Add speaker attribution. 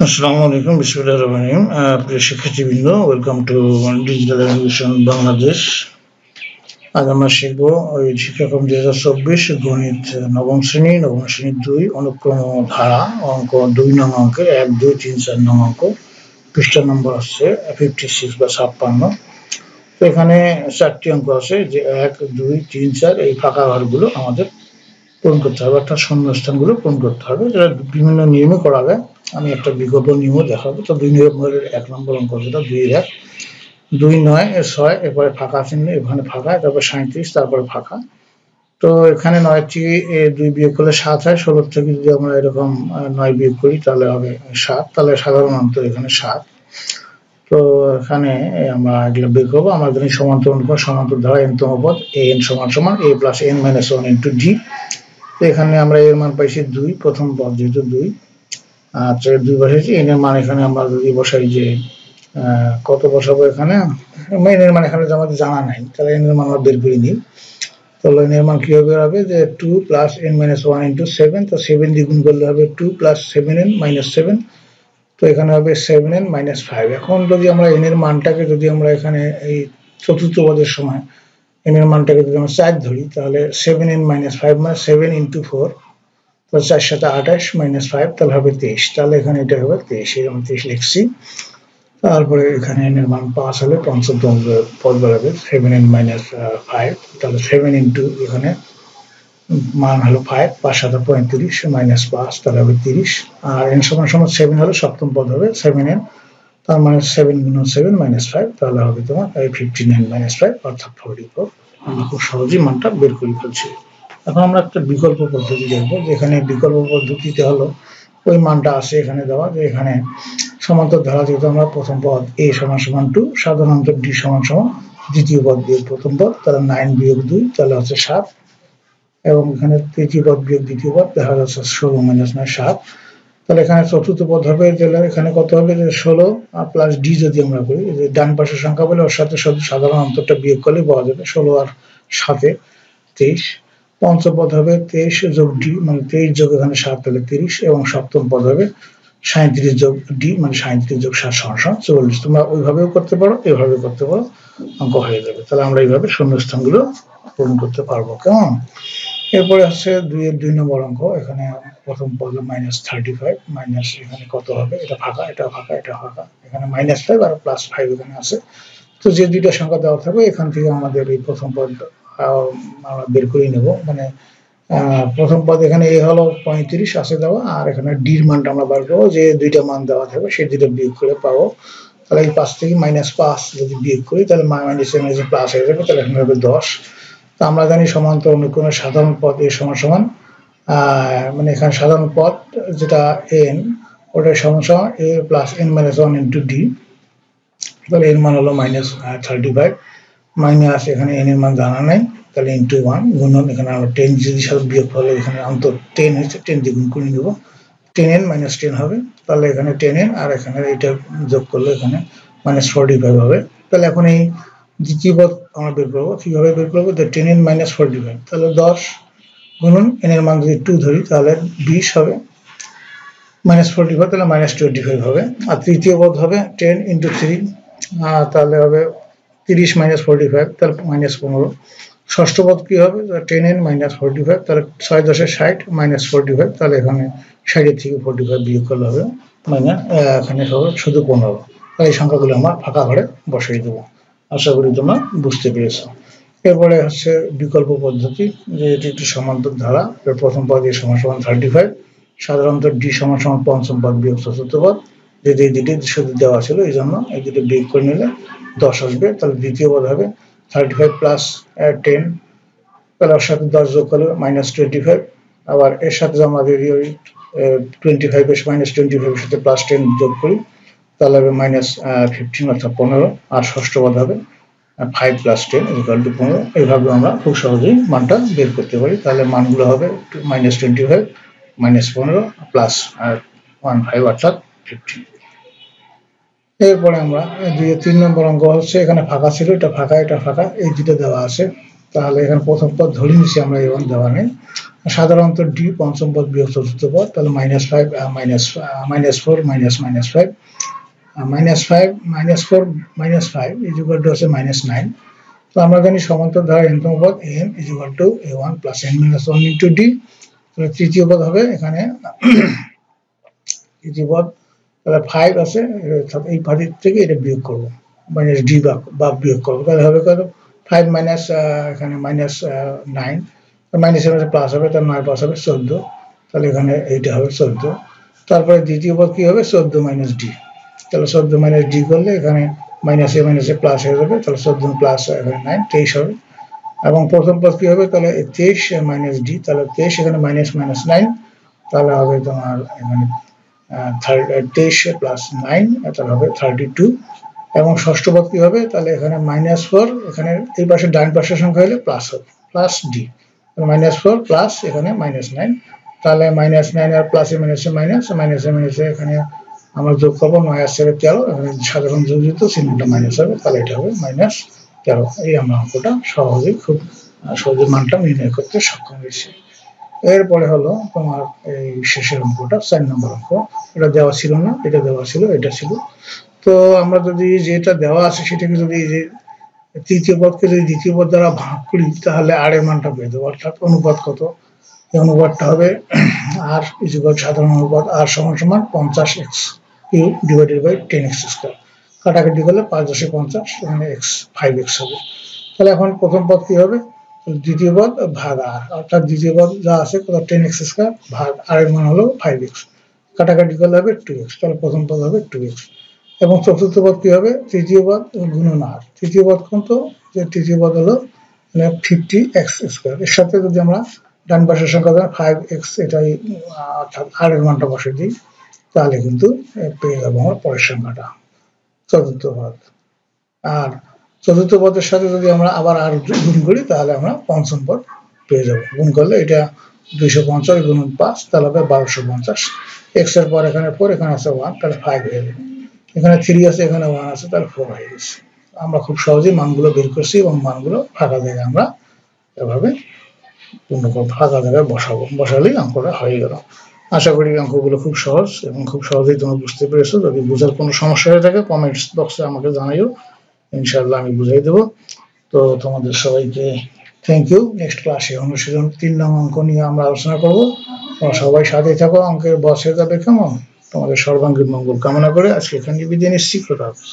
Speaker 1: আসসালামু আলাইকুম, বিসমিল্লাহির রহমানির রহিম। প্রিয় শিক্ষার্থীবৃন্দ, welcome to digital education Bangladesh. আজ আমরা শিখবো ওই শিক্ষাক্রম 2024 গণিত নবম শ্রেণী 2 অনুক্রম ধারা অঙ্ক 2 নং অঙ্কের 1, 2, 3, 4 নং অঙ্ক। পৃষ্ঠা নম্বর হচ্ছে 56 বা 56। তো এখানে 4টি অঙ্ক আছে, যে 1, 2, 3, 4 এই ফাঁকা ঘরগুলো আমাদের পূরণ করতে হবে, অর্থাৎ শূন্যস্থানগুলো পূরণ করতে হবে। যেটা বিভিন্ন নিয়মে করা যায়। আমি একটা বিকল্প নিয়মও দেখাবো। তো 2 নম্বরের 1 নম্বর অঙ্ক যেটা 2-1, 2, 9, 6, এরপরে ফাঁকা চিহ্ন, এখানে ফাঁকা, তারপর 37, তারপরে ফাঁকা। তো এখানে 9টি 2 বিয়োগ করলে 7 হয়। 16 থেকে যদি আমরা এরকম 9 বিয়োগ করি তাহলে হবে 7, তাহলে সাধারণ অন্তর এখানে 7। তো এখানে আমরা এগুলো বের করবো। আমরা জানি সমান্তর অনুপাত, সমান্তর ধারা n-তম পদ an সমান a plus n minus 1 into d। তো এখানে আমরা এর মান পাইছি 2, প্রথম পদ যেহেতু 2, আচ্ছা 2 বসাইছি। n এর মান এখানে আমরা যদি বসাই যে কত বসাবো, এখানে n এর মান এখানে আমাদের জানা নাই, তাহলে n এর মান আমরা বের করে নিই। তাহলে n এর মান কিভাবে বের হবে, যে 2 প্লাস n মাইনাস 1 ইন্টু 7। তো 7 দিয়ে গুণ করলে হবে 2 প্লাস 7n মাইনাস 7। তো এখানে হবে 7n মাইনাস 5। এখন যদি আমরা n এর মানটাকে যদি আমরা এখানে এই চতুর্থ পদের সময় n এর মানটাকে যদি আমরা 4 ধরি, তাহলে 7n মাইনাস 5 মানে 7 ইন্টু 4, তো 4 সাথে 28 মাইনাস 5, তাহলে হবে 23। তাহলে এখানে এটা হবে 23, আমি 23 লিখছি। তারপরে এখানে n এর মান 5 হলে পঞ্চম পদ বেরোবে 7n মাইনাস 5, তাহলে 7 ইন্টু এখানে মান হলো 5, 5 সাথে 35 মাইনাস 5, তাহলে হবে 30। আর n সমান 7 হলে সপ্তম পদ হবে 7n, তার মানে 7 গুণন 7 মাইনাস 5, তাহলে হবে তোমার 59 মাইনাস 5 অর্থাৎ 44। আমরা খুব সহজেই মানটা বের করে ফেলছি। এখন আমরা একটা বিকল্প পদ্ধতি দেখবো, যেখানে বিকল্প পদ্ধতিতে হলো ওই মানটা আছে এখানে দেওয়া, যে এখানে সমান্তর ধারা যেহেতু আমরা প্রথম পদ a সমান সমান 2, সাধারণ অন্তর d সমান সমান দ্বিতীয় পদ বিয়োগ প্রথম পদ, তাহলে 9 বিয়োগ 2, তাহলে হচ্ছে 7, এবং এখানে তৃতীয় পদ বিয়োগ দ্বিতীয় পদ, দেখা যাচ্ছে 16 মাইনাস 9 7। তাহলে এখানে চতুর্থ পদ হবে, তাহলে এখানে কত হবে, যে 16 প্লাস d যদি আমরা করি, যে ডান পাশের সংখ্যা বলে ওর সাথে সাধারণ অন্তরটা বিয়োগ করলে পাওয়া যাবে 16 আর 7 23। পঞ্চম পদ হবে 23 যোগ d মানে 23 যোগ এখানে 7, তাহলে 30, এবং সপ্তম পদ হবে 37 যোগ d মানে 37 যোগ 7 সমান 44। তোমরা ওইভাবেও করতে পারো, এভাবেও করতে পারো, অঙ্ক হয়ে যাবে। তাহলে আমরা এইভাবে শূন্যস্থানগুলো পূরণ করতে পারবো। কেমন? এরপরে হচ্ছে 2 নম্বর অঙ্ক। এখানে প্রথম পদ মাইনাস 35, মাইনাস এখানে কত হবে, এটা ফাঁকা, এটা ফাঁকা, এটা ফাঁকা, এখানে মাইনাস 5 আর প্লাস 5 এখানে আছে। তো যে দুইটা সংখ্যা দেওয়া থাকবে এখান থেকে আমাদের এই প্রথম পদ আমরা বের করে নেব। মানে প্রথম পদ এখানে a হলো 35 আছে দেওয়া, আর এখানে d এর মানটা আমরা বার করবো, যে দুইটা মান দেওয়া থাকবে সেই দুইটা বিয়োগ করে পাবো। তাহলে এই 5 থেকে মাইনাস 5 যদি বিয়োগ করি, তাহলে মাইনাস প্লাস হয়ে যাবে, তাহলে এখানে হবে 10। তো আমরা জানি সমান্তর অনুক্রমের সাধারণ পদ a সমান সমান মানে এখানে সাধারণ পদ যেটা n, ওটা সমান সমান a plus n minus 1 into d। তাহলে এর মান হলো মাইনাস 35, মাইনাস এখানে n এর মান জানা নাই, তাহলে ইন্টু 1 গুণন এখানে আমরা 10 যদি সাথে বিয়োগ করলে এখানে অন্তর 10 হচ্ছে, 10 দিয়ে গুণ করে নেব, 10n মাইনাস 10 হবে। তাহলে এখানে 10n আর এখানে এটা যোগ করলে এখানে মাইনাস 45 হবে। তাহলে এখন এই দ্বিতীয় পদ আমরা বের করবো। কিভাবে বের করবো, 10n মাইনাস 45, তাহলে 10 গুণন n এর মান যদি 2 ধরি তাহলে 20 হবে, মাইনাস 45, তাহলে মাইনাস 25 হবে। আর তৃতীয় পদ হবে 10 ইন্টু 3, তাহলে হবে 30 মাইনাস 45, তাহলে মাইনাস 15। ষষ্ঠ পদ কি হবে, 10n মাইনাস 45, তাহলে 6 10 60 মাইনাস 45, তাহলে এখানে 60 থেকে 45 বিয়োগ করলে হবে মাইনাস, এখানে হবে শুধু 15। তাহলে এই সংখ্যাগুলো আমরা ফাঁকা ঘরে বসিয়ে দেবো। আশা করি তোমরা বুঝতে পেরেছো। এরপরে হচ্ছে বিকল্প পদ্ধতি, যে এটি একটি সমান্তর ধারা। প্রথম পদ a সমান সমান 35, সাধারণত d সমান সমান পঞ্চম পদ বিয়োগ চতুর্থ পদ, যদি এই দুটি শুধু দেওয়া ছিল এই জন্য এই দুটি বিয়োগ করে নিলে 10 আসবে। তাহলে দ্বিতীয় পদ হবে 35 প্লাস 10, তাহলে ওর সাথে 10 যোগ করলে মাইনাস 25, আবার এর সাথে আমাদের 25 এর মাইনাস 25 এর সাথে প্লাস 10 যোগ করি, তাহলে হবে মাইনাস 15 অর্থাৎ 15। আর ষষ্ঠ পদ হবে 5 প্লাস 10 ইকুয়াল টু 15। এইভাবে আমরা খুব সহজেই মানটা বের করতে পারি। তাহলে মানগুলো হবে মাইনাস 25, মাইনাস 15, প্লাস 15 অর্থাৎ 15। এরপরে আমরা 3 নম্বর অঙ্ক হচ্ছে, এখানে ফাঁকা ছিল, এটা ফাঁকা, এটা ফাঁকা, এই দুটো দেওয়া আছে। তাহলে এখানে প্রথম পদ ধরে নিচ্ছি আমরা, এবং দেওয়া নেই। সাধারণত ডি পঞ্চম পদ বিয়োগ চতুর্থ পদ, তাহলে -5 -4 -5 -4 -5 হচ্ছে -9। তো আমরা জানি সমান্তর ধারা n-তম পদ n a1 + n-1 * d। তাহলে তৃতীয় পদ হবে এখানে তৃতীয় পদ, তাহলে 5 আছে, এই পার্টি থেকে এটা বিয়োগ করব, -d বা বিয়োগ করব, তাহলে হবে কত 5 মাইনাস এখানে -9, মাইনাস এর প্লাস হবে, তার 9 প্লাস হবে 14, তাহলে এখানে এইটা হবে 14। তারপরে দ্বিতীয় পদ কি হবে 14 - d, তাহলে 14 - d করলে এখানে মাইনাস এ প্লাস হয়ে যাবে, তাহলে 14 প্লাস এখানে 9 23 হবে। এবং প্রথম পদ কি হবে তাহলে 23 - d, তাহলে 23 এখানে -9, তাহলে হবে তোমার এখানে 23 প্লাস 9, তাহলে হবে 32। এবং ষষ্ঠ পদ কি হবে তাহলে এখানে -4, এখানে এই পাশে ডান পাশের সংখ্যা হলে প্লাস হবে, প্লাস ডি, -4 প্লাস এখানে -9, তাহলে -9 আর প্লাসে মাইনাসে এখানে আমরা যোগ করবো 9 আর 13, এখানে সাধারণ যোজিত চিহ্নটা মাইনাস হবে, তাহলে এটা হবে -13। এই আমরা অঙ্কটা খুব সহজে মানটা নির্ণয় করতে সক্ষম হয়েছি। এরপরে হলো তোমার এই শেষের অঙ্কটা 4 নম্বর অঙ্ক, এটা দেওয়া ছিল না, এটা দেওয়া ছিল, এটা ছিল। তো আমরা যদি যেটা দেওয়া আছে সেটাকে যদি তৃতীয় পদকে যদি দ্বিতীয় পদ দ্বারা ভাগ করি তাহলে আর এর মানটা পেয়ে যাবো, অর্থাৎ অনুপাত কত, এই অনুপাতটা হবে আর সাধারণ অনুপাত আর সমান 50x³ / 10x²। কাটাকাটি করলে 5 × 50, এখানে 5x হবে। তাহলে এখন প্রথম পদ কি হবে, দ্বিতীয় পদ ভাগ আর, অর্থাৎ দ্বিতীয় পদ যা আছে 10x² ভাগ আর এর মান হলো 5x, কাটাকাটি করলে হবে 2x, তাহলে প্রথম পদ হবে 2x। এবং চতুর্থ পদ কি হবে, তৃতীয় পদ গুণন আর, তৃতীয় পদ কত, যে তৃতীয় পদ হলো 50x², এর সাথে যদি আমরা ডান পাশের সংখ্যা 5x, এটাই অর্থাৎ আর এর মানটা বসে দিই, তাহলে কিন্তু পেয়ে যাবো আমরা পরের সংখ্যাটা, চতুর্থ পদ। আর চতুর্থ পদের সাথে যদি আমরা আবার আর গুণ করি তাহলে আমরা পঞ্চম পদ পেয়ে যাবো, গুণ করলে এটা 250 × 5, তাহলে হবে 1250। x এর পর এখানে 4, এখানে আছে 1, তাহলে 5 হয়ে যাবে, এখানে 3 আছে, এখানে 1 আছে, তাহলে 4 হয়ে গেছে। আমরা খুব সহজেই মানগুলো বের করছি এবং মানগুলো ফাঁকা জায়গায় আমরা এভাবে ফাঁকা জায়গায় বসালেই অঙ্কটা হয়ে গেল। আশা করি অঙ্কগুলো খুব সহজ এবং খুব সহজেই তোমরা বুঝতে পেরেছো। যদি বোঝার কোনো সমস্যা হয়ে থাকে কমেন্টস বক্সে আমাকে জানাইও, ইনশাআল্লাহ আমি বুঝাই দেবো। তো তোমাদের সবাইকে থ্যাংক ইউ। নেক্সট ক্লাসে অনুশীলন 3 নং অঙ্ক নিয়ে আমরা আলোচনা করবো। তোমরা সবাই সাথে থাকো, অঙ্কের বস হয়ে যাবে কেমন। তোমাদের সর্বাঙ্গীন মঙ্গল কামনা করে আজকে এখানে বিদায় নিচ্ছি। খোদা হাফেজ।